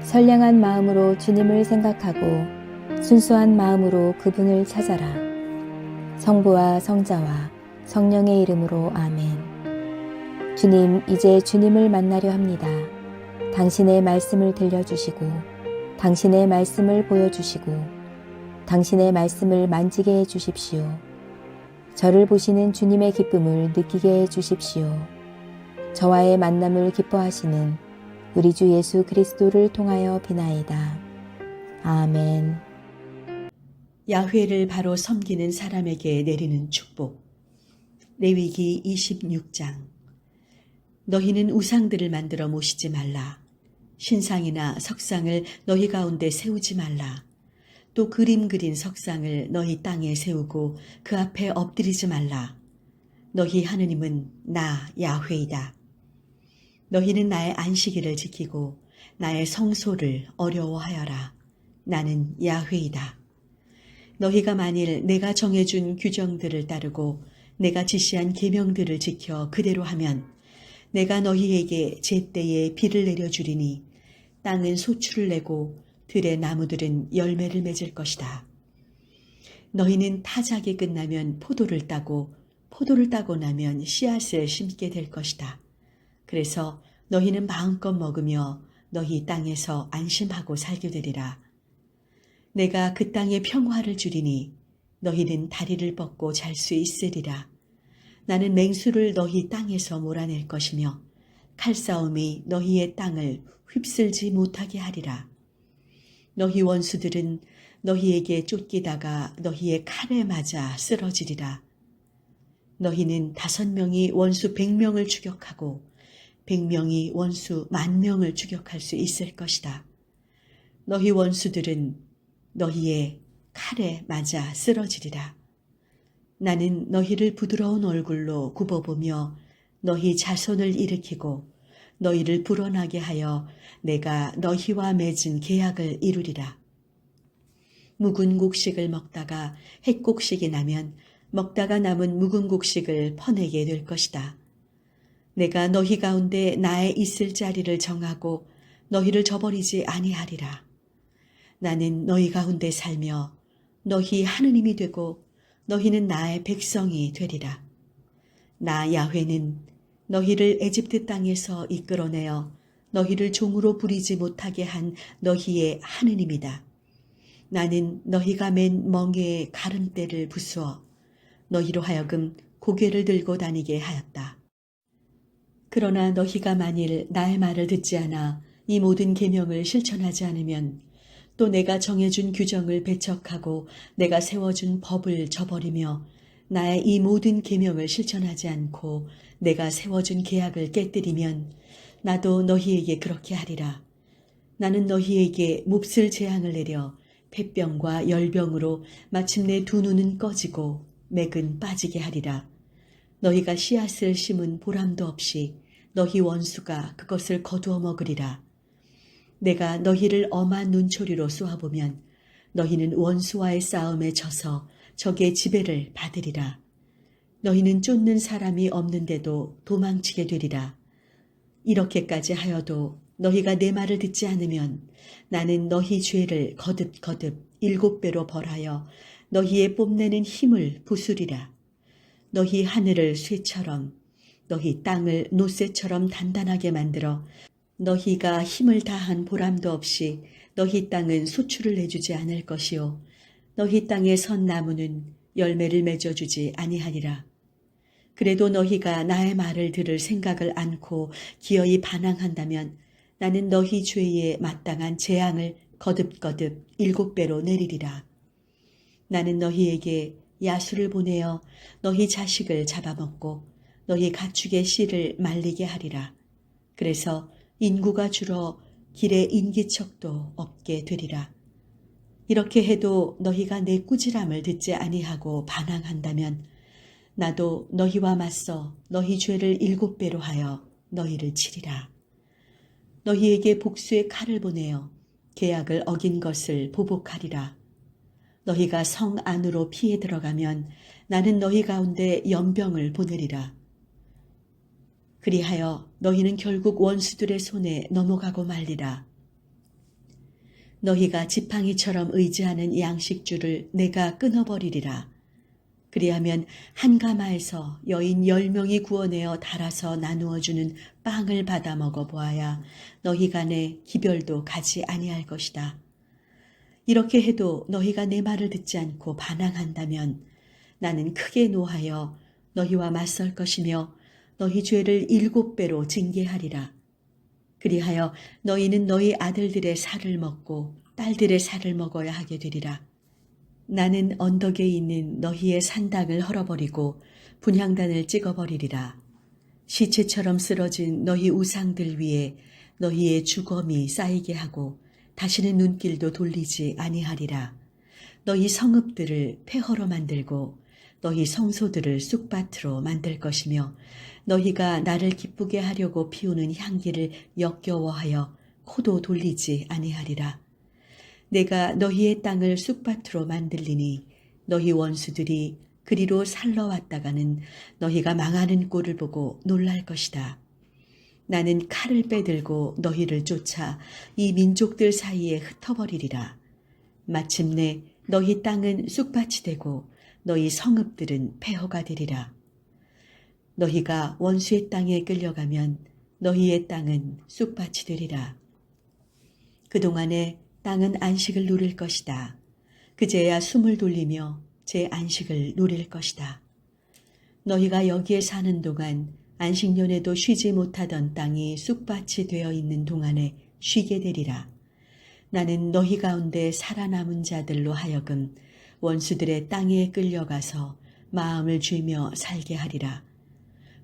선량한 마음으로 주님을 생각하고 순수한 마음으로 그분을 찾아라. 성부와 성자와 성령의 이름으로 아멘. 주님, 이제 주님을 만나려 합니다. 당신의 말씀을 들려주시고 당신의 말씀을 보여주시고 당신의 말씀을 만지게 해주십시오. 저를 보시는 주님의 기쁨을 느끼게 해주십시오. 저와의 만남을 기뻐하시는 우리 주 예수 그리스도를 통하여 비나이다. 아멘. 야훼를 바로 섬기는 사람에게 내리는 축복. 레위기 26장. 너희는 우상들을 만들어 모시지 말라. 신상이나 석상을 너희 가운데 세우지 말라. 또 그림 그린 석상을 너희 땅에 세우고 그 앞에 엎드리지 말라. 너희 하느님은 나 야훼이다. 너희는 나의 안식일을 지키고 나의 성소를 어려워하여라. 나는 야훼이다. 너희가 만일 내가 정해준 규정들을 따르고 내가 지시한 계명들을 지켜 그대로 하면 내가 너희에게 제때에 비를 내려주리니 땅은 소출을 내고 들의 나무들은 열매를 맺을 것이다. 너희는 타작이 끝나면 포도를 따고 포도를 따고 나면 씨앗을 심게 될 것이다. 그래서 너희는 마음껏 먹으며 너희 땅에서 안심하고 살게 되리라. 내가 그 땅에 평화를 주리니 너희는 다리를 뻗고 잘 수 있으리라. 나는 맹수를 너희 땅에서 몰아낼 것이며 칼싸움이 너희의 땅을 휩쓸지 못하게 하리라. 너희 원수들은 너희에게 쫓기다가 너희의 칼에 맞아 쓰러지리라. 너희는 5명이 원수 100명을 추격하고 100명이 원수 10,000명을 추격할 수 있을 것이다. 너희 원수들은 너희의 칼에 맞아 쓰러지리라. 나는 너희를 부드러운 얼굴로 굽어보며 너희 자손을 일으키고 너희를 불어나게 하여 내가 너희와 맺은 계약을 이루리라. 묵은 곡식을 먹다가 햇곡식이 나면 먹다가 남은 묵은 곡식을 퍼내게 될 것이다. 내가 너희 가운데 나의 있을 자리를 정하고 너희를 저버리지 아니하리라. 나는 너희 가운데 살며 너희 하느님이 되고 너희는 나의 백성이 되리라. 나 야훼는 너희를 애집트 땅에서 이끌어내어 너희를 종으로 부리지 못하게 한 너희의 하느님이다. 나는 너희가 맨 멍에의 가름대를 부수어 너희로 하여금 고개를 들고 다니게 하였다. 그러나 너희가 만일 나의 말을 듣지 않아 이 모든 계명을 실천하지 않으면 또 내가 정해준 규정을 배척하고 내가 세워준 법을 저버리며 나의 이 모든 계명을 실천하지 않고 내가 세워준 계약을 깨뜨리면 나도 너희에게 그렇게 하리라. 나는 너희에게 몹쓸 재앙을 내려 폐병과 열병으로 마침내 두 눈은 꺼지고 맥은 빠지게 하리라. 너희가 씨앗을 심은 보람도 없이 너희 원수가 그것을 거두어 먹으리라. 내가 너희를 엄한 눈초리로 쏘아보면 너희는 원수와의 싸움에 져서 적의 지배를 받으리라. 너희는 쫓는 사람이 없는데도 도망치게 되리라. 이렇게까지 하여도 너희가 내 말을 듣지 않으면 나는 너희 죄를 거듭거듭 7배로 벌하여 너희의 뽐내는 힘을 부수리라. 너희 하늘을 쇠처럼 너희 땅을 노쇠처럼 단단하게 만들어 너희가 힘을 다한 보람도 없이 너희 땅은 소출을 내주지 않을 것이요 너희 땅의 선 나무는 열매를 맺어주지 아니하리라. 그래도 너희가 나의 말을 들을 생각을 않고 기어이 반항한다면 나는 너희 죄에 마땅한 재앙을 거듭거듭 7배로 내리리라. 나는 너희에게 야수를 보내어 너희 자식을 잡아먹고 너희 가축의 씨를 말리게 하리라. 그래서 인구가 줄어 길에 인기척도 없게 되리라. 이렇게 해도 너희가 내 꾸지람을 듣지 아니하고 반항한다면 나도 너희와 맞서 너희 죄를 7배로 하여 너희를 치리라. 너희에게 복수의 칼을 보내어 계약을 어긴 것을 보복하리라. 너희가 성 안으로 피해 들어가면 나는 너희 가운데 연병을 보내리라. 그리하여 너희는 결국 원수들의 손에 넘어가고 말리라. 너희가 지팡이처럼 의지하는 양식줄을 내가 끊어버리리라. 그리하면 한 가마에서 여인 10명이 구워내어 달아서 나누어주는 빵을 받아 먹어보아야 너희 간에 기별도 가지 아니할 것이다. 이렇게 해도 너희가 내 말을 듣지 않고 반항한다면 나는 크게 노하여 너희와 맞설 것이며 너희 죄를 7배로 징계하리라. 그리하여 너희는 너희 아들들의 살을 먹고 딸들의 살을 먹어야 하게 되리라. 나는 언덕에 있는 너희의 산당을 헐어버리고 분향단을 찍어버리리라. 시체처럼 쓰러진 너희 우상들 위에 너희의 주검이 쌓이게 하고 다시는 눈길도 돌리지 아니하리라. 너희 성읍들을 폐허로 만들고 너희 성소들을 쑥밭으로 만들 것이며 너희가 나를 기쁘게 하려고 피우는 향기를 역겨워하여 코도 돌리지 아니하리라. 내가 너희의 땅을 쑥밭으로 만들리니 너희 원수들이 그리로 살러왔다가는 너희가 망하는 꼴을 보고 놀랄 것이다. 나는 칼을 빼들고 너희를 쫓아 이 민족들 사이에 흩어버리리라. 마침내 너희 땅은 쑥밭이 되고 너희 성읍들은 폐허가 되리라. 너희가 원수의 땅에 끌려가면 너희의 땅은 쑥밭이 되리라. 그동안에 땅은 안식을 누릴 것이다. 그제야 숨을 돌리며 제 안식을 누릴 것이다. 너희가 여기에 사는 동안 안식년에도 쉬지 못하던 땅이 쑥밭이 되어 있는 동안에 쉬게 되리라. 나는 너희 가운데 살아남은 자들로 하여금 원수들의 땅에 끌려가서 마음을 쥐며 살게 하리라.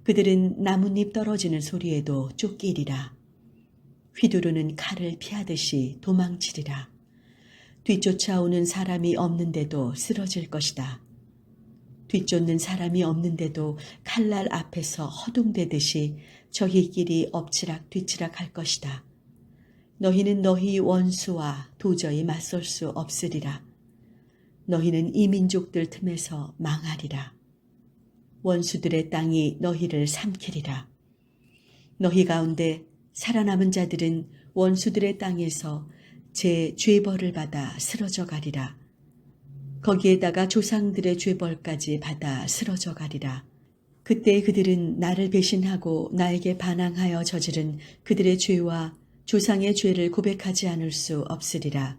그들은 나뭇잎 떨어지는 소리에도 쫓기리라. 휘두르는 칼을 피하듯이 도망치리라. 뒤쫓아오는 사람이 없는데도 쓰러질 것이다. 뒤쫓는 사람이 없는데도 칼날 앞에서 허둥대듯이 저희끼리 엎치락 뒤치락 할 것이다. 너희는 너희 원수와 도저히 맞설 수 없으리라. 너희는 이 민족들 틈에서 망하리라. 원수들의 땅이 너희를 삼키리라. 너희 가운데 살아남은 자들은 원수들의 땅에서 제 죄벌을 받아 쓰러져 가리라. 거기에다가 조상들의 죄벌까지 받아 쓰러져 가리라. 그때 그들은 나를 배신하고 나에게 반항하여 저지른 그들의 죄와 조상의 죄를 고백하지 않을 수 없으리라.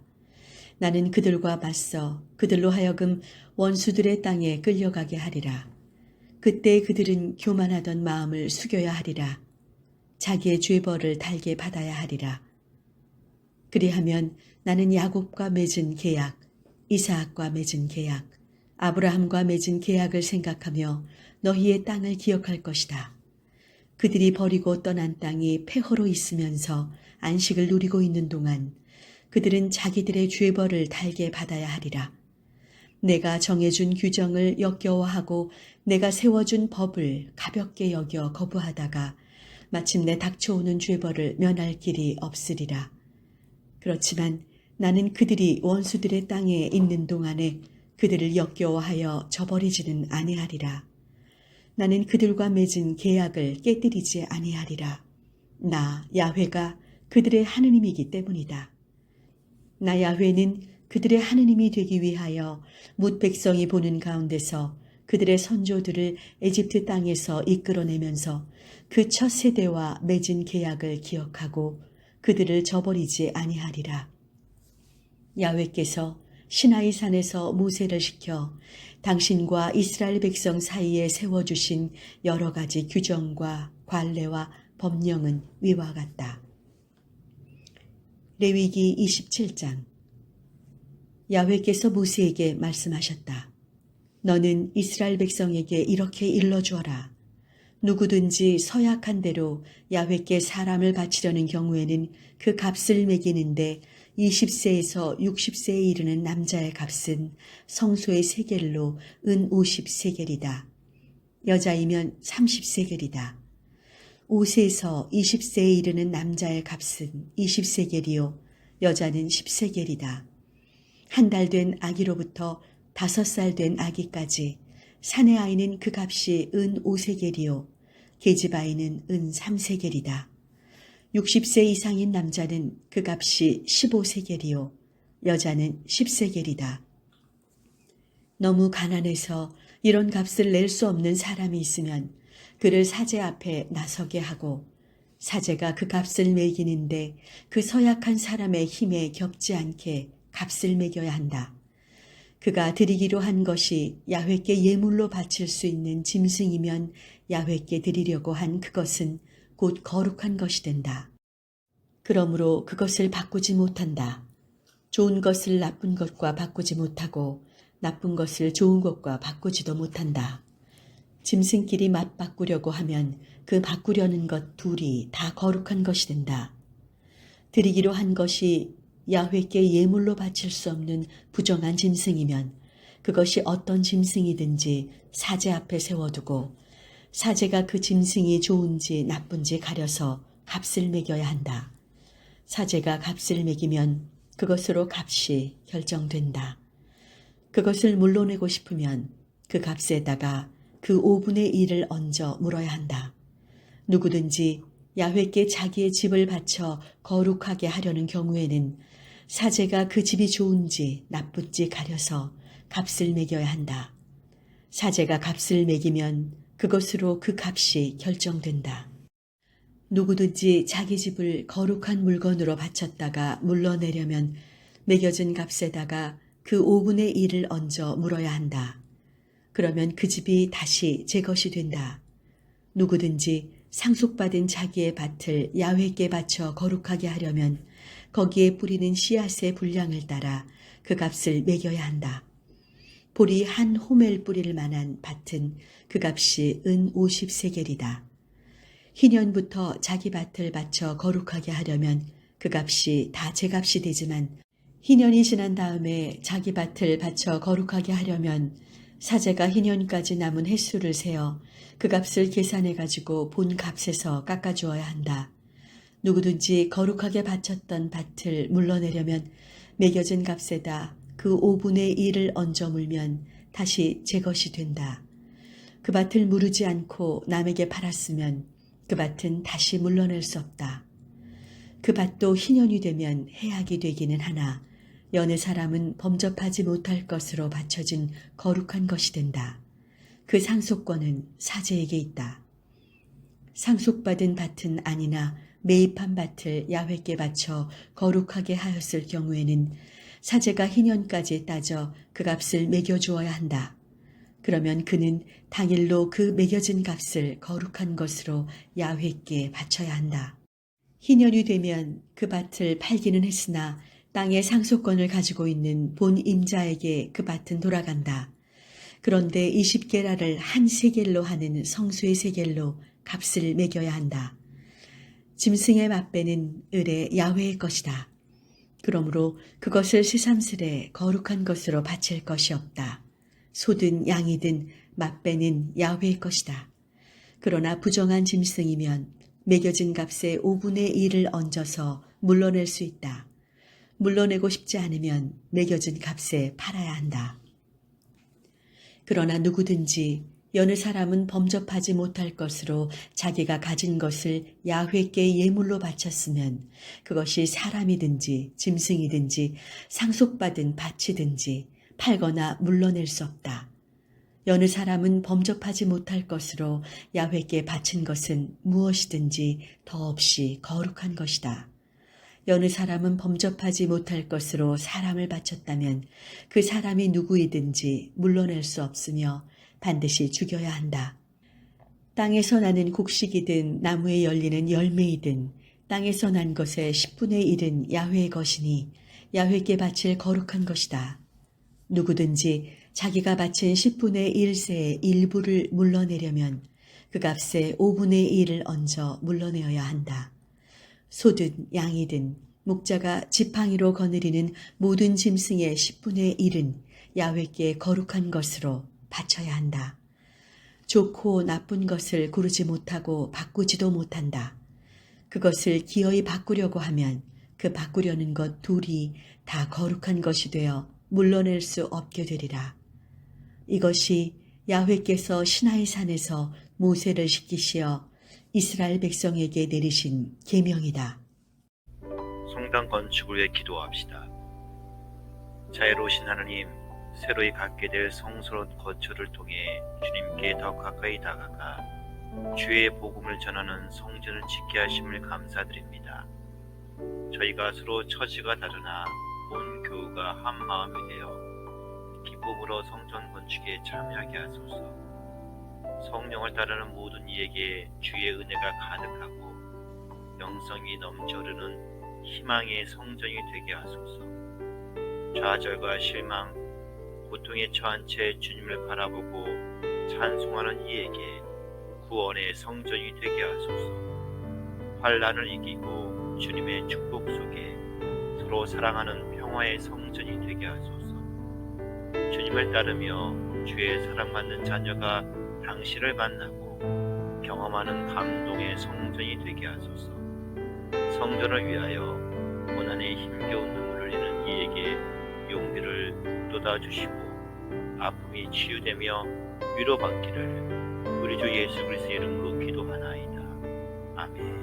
나는 그들과 맞서 그들로 하여금 원수들의 땅에 끌려가게 하리라. 그때 그들은 교만하던 마음을 숙여야 하리라. 자기의 죄벌을 달게 받아야 하리라. 그리하면 나는 야곱과 맺은 계약, 이사학과 맺은 계약, 아브라함과 맺은 계약을 생각하며 너희의 땅을 기억할 것이다. 그들이 버리고 떠난 땅이 폐허로 있으면서 안식을 누리고 있는 동안 그들은 자기들의 죄벌을 달게 받아야 하리라. 내가 정해준 규정을 역겨워하고 내가 세워준 법을 가볍게 여겨 거부하다가 마침내 닥쳐오는 죄벌을 면할 길이 없으리라. 그렇지만 나는 그들이 원수들의 땅에 있는 동안에 그들을 역겨워하여 저버리지는 아니하리라. 나는 그들과 맺은 계약을 깨뜨리지 아니하리라. 나 야훼가 그들의 하느님이기 때문이다. 나 야훼는 그들의 하느님이 되기 위하여 뭇 백성이 보는 가운데서 그들의 선조들을 에집트 땅에서 이끌어내면서 그 첫 세대와 맺은 계약을 기억하고 그들을 저버리지 아니하리라. 야훼께서 시나이 산에서 모세를 시켜 당신과 이스라엘 백성 사이에 세워주신 여러 가지 규정과 관례와 법령은 위와 같다. 레위기 27장. 야훼께서 모세에게 말씀하셨다. 너는 이스라엘 백성에게 이렇게 일러주어라. 누구든지 서약한 대로 야훼께 사람을 바치려는 경우에는 그 값을 매기는데 20세에서 60세에 이르는 남자의 값은 성소의 세겔로 은 50세겔이다. 여자이면 30세겔이다. 5세에서 20세에 이르는 남자의 값은 20세겔이요 여자는 10세겔이다. 한 달 된 아기로부터 5살 된 아기까지 사내 아이는 그 값이 은 5세겔이요 계집 아이는 은 3세겔이다. 60세 이상인 남자는 그 값이 15세겔이요 여자는 10세겔이다. 너무 가난해서 이런 값을 낼 수 없는 사람이 있으면 그를 사제 앞에 나서게 하고 사제가 그 값을 매기는데 그 서약한 사람의 힘에 겹지 않게 값을 매겨야 한다. 그가 드리기로 한 것이 야훼께 예물로 바칠 수 있는 짐승이면 야훼께 드리려고 한 그것은 곧 거룩한 것이 된다. 그러므로 그것을 바꾸지 못한다. 좋은 것을 나쁜 것과 바꾸지 못하고 나쁜 것을 좋은 것과 바꾸지도 못한다. 짐승끼리 맞바꾸려고 하면 그 바꾸려는 것 둘이 다 거룩한 것이 된다. 드리기로 한 것이 야훼께 예물로 바칠 수 없는 부정한 짐승이면 그것이 어떤 짐승이든지 사제 앞에 세워두고 사제가 그 짐승이 좋은지 나쁜지 가려서 값을 매겨야 한다. 사제가 값을 매기면 그것으로 값이 결정된다. 그것을 물러내고 싶으면 그 값에다가 그 5분의 1을 얹어 물어야 한다. 누구든지 야훼께 자기의 집을 바쳐 거룩하게 하려는 경우에는 사제가 그 집이 좋은지 나쁜지 가려서 값을 매겨야 한다. 사제가 값을 매기면 그것으로 그 값이 결정된다. 누구든지 자기 집을 거룩한 물건으로 바쳤다가 물러내려면 매겨진 값에다가 그 5분의 1을 얹어 물어야 한다. 그러면 그 집이 다시 제 것이 된다. 누구든지 상속받은 자기의 밭을 야훼께 바쳐 거룩하게 하려면 거기에 뿌리는 씨앗의 분량을 따라 그 값을 매겨야 한다. 보리 한 호멜 뿌릴 만한 밭은 그 값이 은 50세겔이다. 희년부터 자기 밭을 바쳐 거룩하게 하려면 그 값이 다 제 값이 되지만 희년이 지난 다음에 자기 밭을 바쳐 거룩하게 하려면 사제가 희년까지 남은 횟수를 세어 그 값을 계산해 가지고 본 값에서 깎아주어야 한다. 누구든지 거룩하게 바쳤던 밭을 물러내려면 매겨진 값에다 그 5분의 1을 얹어 물면 다시 제 것이 된다. 그 밭을 무르지 않고 남에게 팔았으면 그 밭은 다시 물러낼 수 없다. 그 밭도 희년이 되면 해악이 되기는 하나 여느 사람은 범접하지 못할 것으로 바쳐진 거룩한 것이 된다. 그 상속권은 사제에게 있다. 상속받은 밭은 아니나 매입한 밭을 야훼께 바쳐 거룩하게 하였을 경우에는 사제가 희년까지 따져 그 값을 매겨주어야 한다. 그러면 그는 당일로 그 매겨진 값을 거룩한 것으로 야훼께 바쳐야 한다. 희년이 되면 그 밭을 팔기는 했으나 땅의 상속권을 가지고 있는 본 임자에게 그 밭은 돌아간다. 그런데 20게라를 한 세겔로 하는 성수의 세겔로 값을 매겨야 한다. 짐승의 맛배는 을의 야훼의 것이다. 그러므로 그것을 새삼스레 거룩한 것으로 바칠 것이 없다. 소든 양이든 맛배는 야훼의 것이다. 그러나 부정한 짐승이면 매겨진 값에 5분의 1을 얹어서 물러낼 수 있다. 물러내고 싶지 않으면 매겨진 값에 팔아야 한다. 그러나 누구든지 여느 사람은 범접하지 못할 것으로 자기가 가진 것을 야훼께 예물로 바쳤으면 그것이 사람이든지 짐승이든지 상속받은 밭이든지 팔거나 물러낼 수 없다. 여느 사람은 범접하지 못할 것으로 야훼께 바친 것은 무엇이든지 더없이 거룩한 것이다. 여느 사람은 범접하지 못할 것으로 사람을 바쳤다면 그 사람이 누구이든지 물러낼 수 없으며 반드시 죽여야 한다. 땅에서 나는 곡식이든 나무에 열리는 열매이든 땅에서 난 것의 10분의 1은 야훼의 것이니 야훼께 바칠 거룩한 것이다. 누구든지 자기가 바친 10분의 1세의 일부를 물러내려면 그 값에 5분의 1을 얹어 물러내어야 한다. 소든 양이든 목자가 지팡이로 거느리는 모든 짐승의 10분의 1은 야훼께 거룩한 것으로 바쳐야 한다. 좋고 나쁜 것을 고르지 못하고 바꾸지도 못한다. 그것을 기어이 바꾸려고 하면 그 바꾸려는 것 둘이 다 거룩한 것이 되어 물러낼 수 없게 되리라. 이것이 야훼께서 시나이 산에서 모세를 시키시어 이스라엘 백성에게 내리신 계명이다. 성당 건축을 위해 기도합시다. 자애로우신 하나님, 새로이 갖게 될 성스러운 거처를 통해 주님께 더 가까이 다가가 주의 복음을 전하는 성전을 짓게 하심을 감사드립니다. 저희가 서로 처지가 다르나 온 교우가 한 마음이 되어 기쁨으로 성전 건축에 참여하게 하소서. 성령을 따르는 모든 이에게 주의 은혜가 가득하고 영성이 넘쳐 흐르는 희망의 성전이 되게 하소서. 좌절과 실망, 고통에 처한 채 주님을 바라보고 찬송하는 이에게 구원의 성전이 되게 하소서. 환난을 이기고 주님의 축복 속에 서로 사랑하는 평화의 성전이 되게 하소서. 주님을 따르며 주의 사랑받는 자녀가 당신을 만나고 경험하는 감동의 성전이 되게 하소서. 성전을 위하여 고난에 힘겨운 눈물을 흘리는 이에게 용기를 돋아주시고 아픔이 치유되며 위로받기를 우리 주 예수 그리스도의 이름으로 기도하나이다. 아멘.